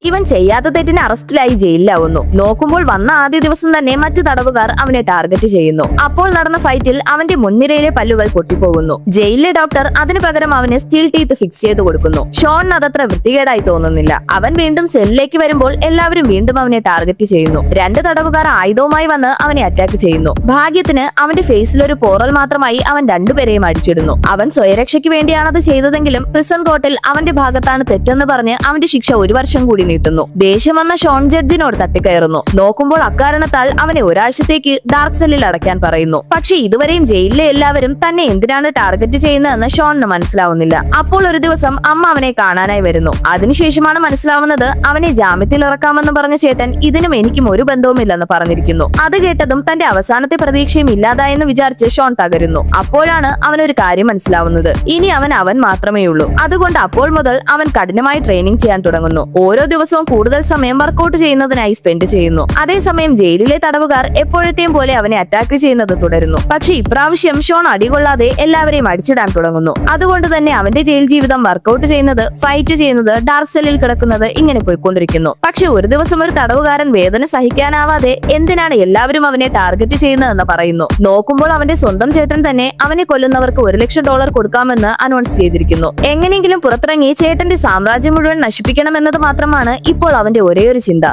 ഇവൻ ചെയ്യാത്ത തെറ്റിന് അറസ്റ്റിലായി ജയിലിലാവുന്നു. നോക്കുമ്പോൾ വന്ന ആദ്യ ദിവസം തന്നെ മറ്റു തടവുകാർ അവനെ ടാർഗറ്റ് ചെയ്യുന്നു. അപ്പോൾ നടന്ന ഫൈറ്റിൽ അവന്റെ മുൻനിരയിലെ പല്ലുകൾ പൊട്ടിപ്പോകുന്നു. ജയിലിലെ ഡോക്ടർ അതിനു പകരം അവന് സ്റ്റീൽ ടീത്ത് ഫിക്സ് ചെയ്ത് കൊടുക്കുന്നു. ഷോണിന് അതത്ര വൃത്തികേടായി തോന്നുന്നില്ല. അവൻ വീണ്ടും സെല്ലിലേക്ക് വരുമ്പോൾ എല്ലാവരും വീണ്ടും അവനെ ടാർഗറ്റ് ചെയ്യുന്നു. രണ്ട് തടവുകാർ ആയുധവുമായി വന്ന് അവനെ അറ്റാക്ക് ചെയ്യുന്നു. ഭാഗ്യത്തിന് അവന്റെ ഫേസിൽ ഒരു പോറൽ മാത്രമായി അവൻ രണ്ടുപേരെയും അടിച്ചിടുന്നു. അവൻ സ്വയരക്ഷയ്ക്ക് വേണ്ടിയാണത് ചെയ്തതെങ്കിലും പ്രിസൺ കോർട്ടിൽ അവന്റെ ഭാഗത്താണ് തെറ്റെന്ന് പറഞ്ഞ് അവന്റെ ശിക്ഷ 1 വർഷം കൂടി നീട്ടുന്നു. ദേഷ്യം വന്ന ഷോൺ ജഡ്ജിനോട് തട്ടിക്കയറുന്നു. നോക്കുമ്പോൾ അക്കാരണത്താൽ അവനെ ഒരാഴ്ചത്തേക്ക് ഡാർക്ക് സെല്ലിൽ അടയ്ക്കാൻ പറയുന്നു. പക്ഷെ ഇതുവരെയും ജയിലിലെ എല്ലാവരും തന്നെ എന്തിനാണ് ടാർഗറ്റ് ചെയ്യുന്നതെന്ന് ഷോണിന് മനസ്സിലാവുന്നില്ല. അപ്പോൾ ഒരു ദിവസം അമ്മ അവനെ കാണാനായി വരുന്നു. അതിനുശേഷമാണ് മനസ്സിലാവുന്നത് അവനെ ജാമ്യത്തിൽ ഇറക്കാമെന്ന് പറഞ്ഞ ചേട്ടൻ ഇതിനും എനിക്കും ഒരു ബന്ധവുമില്ലെന്ന് പറഞ്ഞിരിക്കുന്നു. അത് കേട്ടതും തന്റെ അവസാനത്തെ പ്രതീക്ഷയും ഇല്ലാതായെന്ന് വിചാരിച്ച് ഷോൺ തകരുന്നു. അപ്പോഴാണ് അവനൊരു കാര്യം മനസ്സിലാവുന്നത്. ഇനി അവൻ മാത്രമേ ഉള്ളൂ. അതുകൊണ്ട് അപ്പോൾ മുതൽ അവൻ കഠിനമായി ട്രെയിനിങ് ചെയ്യാൻ തുടങ്ങുന്നു. ഓരോ ദിവസവും കൂടുതൽ സമയം വർക്കൗട്ട് ചെയ്യുന്നതിനായി സ്പെൻഡ് ചെയ്യുന്നു. അതേസമയം ജയിലിലെ തടവുകാർ എപ്പോഴത്തെയും പോലെ അവനെ അറ്റാക്ക് ചെയ്യുന്നത് തുടരുന്നു. പക്ഷെ ഇപ്രാവശ്യം ഷോൺ അടികൊള്ളാതെ എല്ലാവരെയും അടിച്ചിടാൻ തുടങ്ങുന്നു. അതുകൊണ്ട് തന്നെ അവന്റെ ജയിൽ ജീവിതം വർക്കൗട്ട് ചെയ്യുന്നത്, ഫൈറ്റ് ചെയ്യുന്നത്, ഡാർക്ക് സെല്ലിൽ കിടക്കുന്നത് ഇങ്ങനെ പോയിക്കൊണ്ടിരിക്കുന്നു. പക്ഷെ ഒരു ദിവസം ഒരു തടവുകാരൻ വേദന സഹിക്കാനാവാതെ എന്തിനാണ് എല്ലാവരും അവനെ ടാർഗറ്റ് ചെയ്യുന്നതെന്ന് പറയുന്നു. നോക്കുമ്പോൾ അവന്റെ സ്വന്തം ചേട്ടൻ തന്നെ അവനെ കൊല്ലുന്നവർക്ക് $1,00,000 കൊടുക്കാമെന്ന് അനൗൺസ് ചെയ്തിരിക്കുന്നു. എങ്ങനെയെങ്കിലും പുറത്തിറങ്ങി ചേട്ടന്റെ സാമ്രാജ്യം മുഴുവൻ നശിപ്പിക്കണമെന്നത് മാത്രമാണ് ഇപ്പോൾ അവന്റെ ഒരേയൊരു ചിന്ത.